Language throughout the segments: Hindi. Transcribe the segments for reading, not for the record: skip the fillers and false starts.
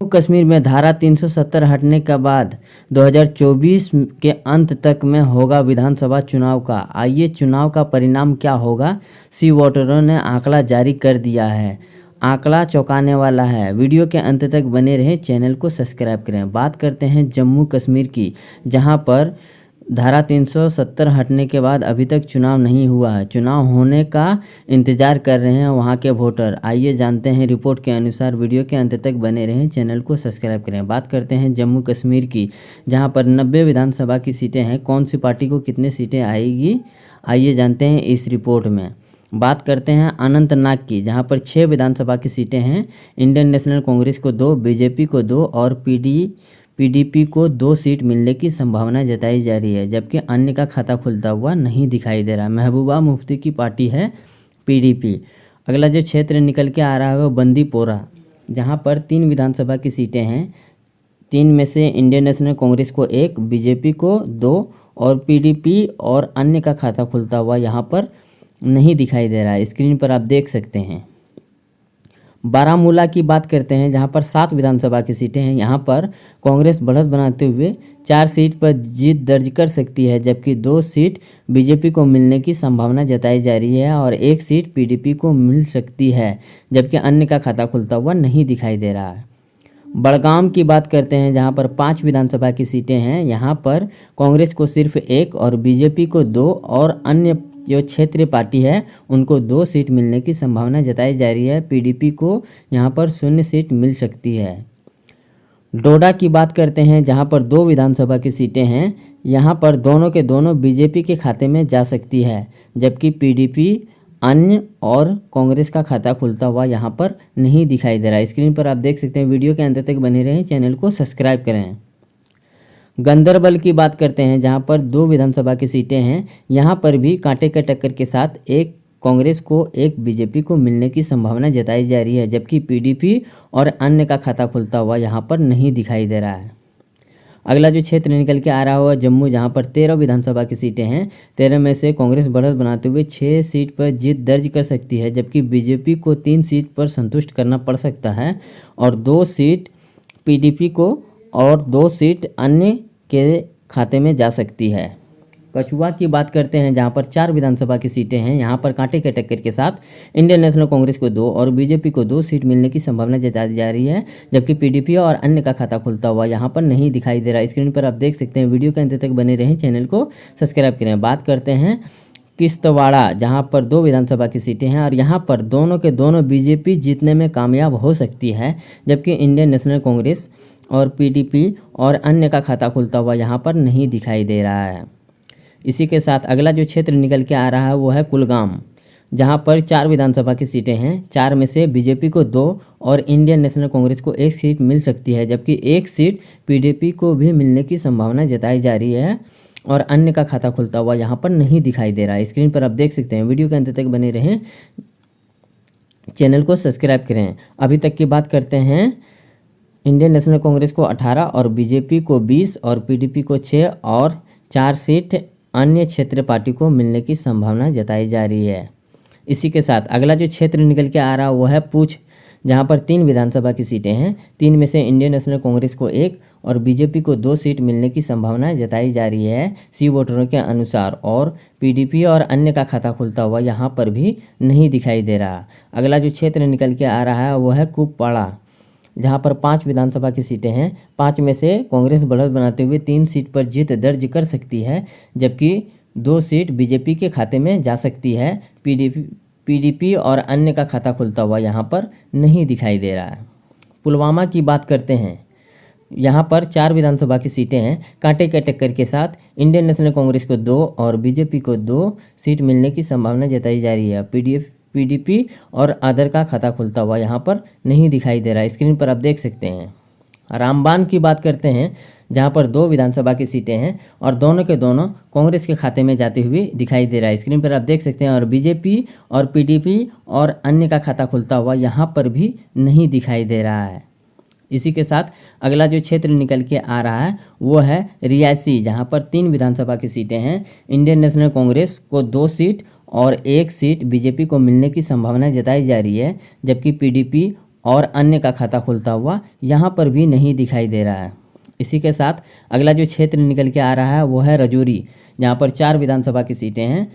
कश्मीर में धारा 370 हटने के बाद 2024 के अंत तक में होगा विधानसभा चुनाव का। आइए चुनाव का परिणाम क्या होगा, सी वोटरों ने आंकड़ा जारी कर दिया है। आंकड़ा चौंकाने वाला है। वीडियो के अंत तक बने रहें, चैनल को सब्सक्राइब करें। बात करते हैं जम्मू कश्मीर की, जहां पर धारा 370 हटने के बाद अभी तक चुनाव नहीं हुआ है। चुनाव होने का इंतज़ार कर रहे हैं वहां के वोटर। आइए जानते हैं रिपोर्ट के अनुसार। वीडियो के अंत तक बने रहें, चैनल को सब्सक्राइब करें। बात करते हैं जम्मू कश्मीर की, जहां पर 90 विधानसभा की सीटें हैं। कौन सी पार्टी को कितनी सीटें आएगी, आइए जानते हैं इस रिपोर्ट में। बात करते हैं अनंतनाग की, जहां पर 6 विधानसभा की सीटें हैं। इंडियन नेशनल कांग्रेस को 2, बीजेपी को 2 और पीडीपी को 2 सीट मिलने की संभावना जताई जा रही है, जबकि अन्य का खाता खुलता हुआ नहीं दिखाई दे रहा। महबूबा मुफ्ती की पार्टी है पीडीपी। अगला जो क्षेत्र निकल के आ रहा है वो बंदीपोरा, जहां पर 3 विधानसभा की सीटें हैं। 3 में से इंडियन नेशनल कांग्रेस को 1, बीजेपी को 2 और पीडीपी और अन्य का खाता खुलता हुआ यहाँ पर नहीं दिखाई दे रहा है। स्क्रीन पर आप देख सकते हैं। बारामूला की बात करते हैं, जहां पर 7 विधानसभा की सीटें हैं। यहां पर कांग्रेस बढ़त बनाते हुए 4 सीट पर जीत दर्ज कर सकती है, जबकि 2 सीट बीजेपी को मिलने की संभावना जताई जा रही है और 1 सीट पीडीपी को मिल सकती है, जबकि अन्य का खाता खुलता हुआ नहीं दिखाई दे रहा है। बड़गाम की बात करते हैं, जहां पर 5 विधानसभा की सीटें हैं। यहां पर कांग्रेस को सिर्फ 1 और बीजेपी को 2 और अन्य जो क्षेत्रीय पार्टी है उनको 2 सीट मिलने की संभावना जताई जा रही है। पीडीपी को यहां पर 0 सीट मिल सकती है। डोडा की बात करते हैं, जहां पर 2 विधानसभा की सीटें हैं। यहां पर दोनों के दोनों बीजेपी के खाते में जा सकती है, जबकि पीडीपी, अन्य और कांग्रेस का खाता खुलता हुआ यहां पर नहीं दिखाई दे रहा है। स्क्रीन पर आप देख सकते हैं। वीडियो के अंत तक बने रहें, चैनल को सब्सक्राइब करें। गंदरबल की बात करते हैं, जहां पर 2 विधानसभा की सीटें हैं। यहां पर भी कांटे के टक्कर के साथ 1 कांग्रेस को 1 बीजेपी को मिलने की संभावना जताई जा रही है, जबकि पीडीपी और अन्य का खाता खुलता हुआ यहां पर नहीं दिखाई दे रहा है। अगला जो क्षेत्र निकल के आ रहा हुआ जम्मू, जहां पर 13 विधानसभा की सीटें हैं। 13 में से कांग्रेस बढ़त बनाते हुए 6 सीट पर जीत दर्ज कर सकती है, जबकि बीजेपी को 3 सीट पर संतुष्ट करना पड़ सकता है और 2 सीट पीडीपी को और 2 सीट अन्य के खाते में जा सकती है। कछुआ की बात करते हैं, जहां पर 4 विधानसभा की सीटें हैं। यहां पर कांटे के टक्कर के साथ इंडियन नेशनल कांग्रेस को 2 और बीजेपी को 2 सीट मिलने की संभावना जताई जा रही है, जबकि पीडीपी और अन्य का खाता खुलता हुआ यहां पर नहीं दिखाई दे रहा। स्क्रीन पर आप देख सकते हैं। वीडियो के अंत तक बने रहें, चैनल को सब्सक्राइब करें। बात करते हैं किश्तवाड़ा, जहां पर 2 विधानसभा की सीटें हैं और यहां पर दोनों के दोनों बीजेपी जीतने में कामयाब हो सकती है, जबकि इंडियन नेशनल कांग्रेस और पीडीपी और अन्य का खाता खुलता हुआ यहाँ पर नहीं दिखाई दे रहा है। इसी के साथ अगला जो क्षेत्र निकल के आ रहा है वो है कुलगाम, जहाँ पर 4 विधानसभा की सीटें हैं। 4 में से बीजेपी को 2 और इंडियन नेशनल कांग्रेस को 1 सीट मिल सकती है, जबकि 1 सीट पीडीपी को भी मिलने की संभावना जताई जा रही है और अन्य का खाता खुलता हुआ यहाँ पर नहीं दिखाई दे रहा है। स्क्रीन पर आप देख सकते हैं। वीडियो के अंत तक बने रहें, चैनल को सब्सक्राइब करें। अभी तक की बात करते हैं, इंडियन नेशनल कांग्रेस को 18 और बीजेपी को 20 और पीडीपी को 6 और 4 सीट अन्य क्षेत्र पार्टी को मिलने की संभावना जताई जा रही है। इसी के साथ अगला जो क्षेत्र निकल के आ रहा है वो है पूंछ, जहां पर 3 विधानसभा की सीटें हैं। 3 में से इंडियन नेशनल कांग्रेस को 1 और बीजेपी को 2 सीट मिलने की संभावना जताई जा रही है सी वोटरों के अनुसार, और पीडीपी और अन्य का खाता खुलता हुआ यहाँ पर भी नहीं दिखाई दे रहा। अगला जो क्षेत्र निकल के आ रहा है वो है कुपवाड़ा, जहां पर 5 विधानसभा की सीटें हैं। 5 में से कांग्रेस बढ़त बनाते हुए 3 सीट पर जीत दर्ज कर सकती है, जबकि 2 सीट बीजेपी के खाते में जा सकती है। पीडीपी और अन्य का खाता खुलता हुआ यहाँ पर नहीं दिखाई दे रहा है। पुलवामा की बात करते हैं, यहाँ पर 4 विधानसभा की सीटें हैं। कांटे के टक्कर के साथ इंडियन नेशनल कांग्रेस को 2 और बीजेपी को 2 सीट मिलने की संभावना जताई जा रही है। पीडीपी और अदर का खाता खुलता हुआ यहाँ पर नहीं दिखाई दे रहा है। स्क्रीन पर आप देख सकते हैं। रामबान की बात करते हैं, जहाँ पर 2 विधानसभा की सीटें हैं और दोनों के दोनों कांग्रेस के खाते में जाते हुए दिखाई दे रहा है। स्क्रीन पर आप देख सकते हैं। और बीजेपी और पीडीपी और अन्य का खाता खुलता हुआ यहाँ पर भी नहीं दिखाई दे रहा है। इसी के साथ अगला जो क्षेत्र निकल के आ रहा है वो है रियासी, जहाँ पर 3 विधानसभा की सीटें हैं। इंडियन नेशनल कांग्रेस को 2 सीट और 1 सीट बीजेपी को मिलने की संभावना जताई जा रही है, जबकि पीडीपी और अन्य का खाता खुलता हुआ यहाँ पर भी नहीं दिखाई दे रहा है। इसी के साथ अगला जो क्षेत्र निकल के आ रहा है वो है राजौरी, जहाँ पर 4 विधानसभा की सीटें हैं।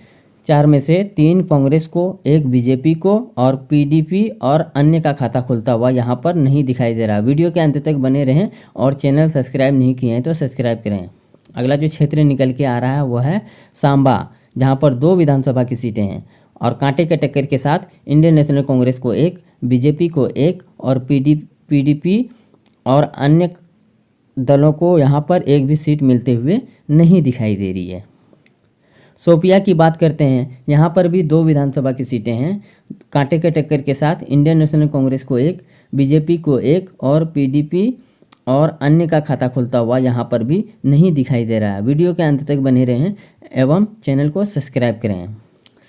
4 में से 3 कांग्रेस को, 1 बीजेपी को और पीडीपी और अन्य का खाता खुलता हुआ यहाँ पर नहीं दिखाई दे रहा। वीडियो के अंत तक बने रहें और चैनल सब्सक्राइब नहीं किए हैं तो सब्सक्राइब करें। अगला जो क्षेत्र निकल के आ रहा है वह है सांबा, जहाँ पर 2 विधानसभा की सीटें हैं और कांटे के टक्कर के साथ इंडियन नेशनल कांग्रेस को 1, बीजेपी को 1 और पीडीपी और अन्य दलों को यहाँ पर एक भी सीट मिलते हुए नहीं दिखाई दे रही है। शोपिया की बात करते हैं, यहाँ पर भी 2 विधानसभा की सीटें हैं। कांटे के टक्कर के साथ इंडियन नेशनल कांग्रेस को 1, बीजेपी को 1 और पीडीपी और अन्य का खाता खुलता हुआ यहाँ पर भी नहीं दिखाई दे रहा है। वीडियो के अंत तक बने रहें एवं चैनल को सब्सक्राइब करें।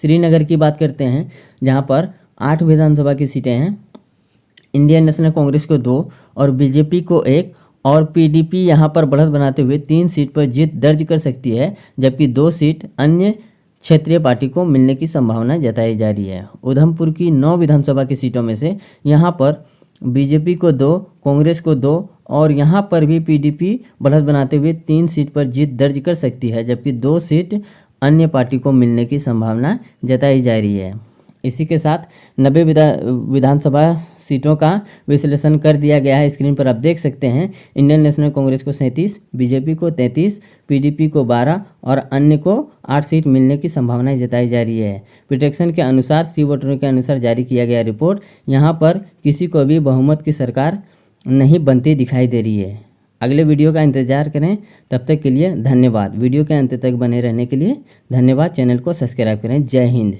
श्रीनगर की बात करते हैं, जहाँ पर 8 विधानसभा की सीटें हैं। इंडियन नेशनल कांग्रेस को 2 और बीजेपी को 1 और पीडीपी यहाँ पर बढ़त बनाते हुए 3 सीट पर जीत दर्ज कर सकती है, जबकि 2 सीट अन्य क्षेत्रीय पार्टी को मिलने की संभावना जताई जा रही है। उधमपुर की 9 विधानसभा की सीटों में से यहाँ पर बीजेपी को 2, कांग्रेस को 2 और यहाँ पर भी पीडीपी बढ़त बनाते हुए 3 सीट पर जीत दर्ज कर सकती है, जबकि 2 सीट अन्य पार्टी को मिलने की संभावना जताई जा रही है। इसी के साथ 90 विधानसभा सीटों का विश्लेषण कर दिया गया है। स्क्रीन पर आप देख सकते हैं, इंडियन नेशनल कांग्रेस को 37, बीजेपी को 33, पीडीपी को 12 और अन्य को 8 सीट मिलने की संभावनाएं जताई जा रही है। प्रोटेक्शन के अनुसार, सी वोटरों के अनुसार जारी किया गया रिपोर्ट, यहाँ पर किसी को भी बहुमत की सरकार नहीं बनती दिखाई दे रही है। अगले वीडियो का इंतजार करें, तब तक के लिए धन्यवाद। वीडियो के अंत तक बने रहने के लिए धन्यवाद। चैनल को सब्सक्राइब करें। जय हिंद।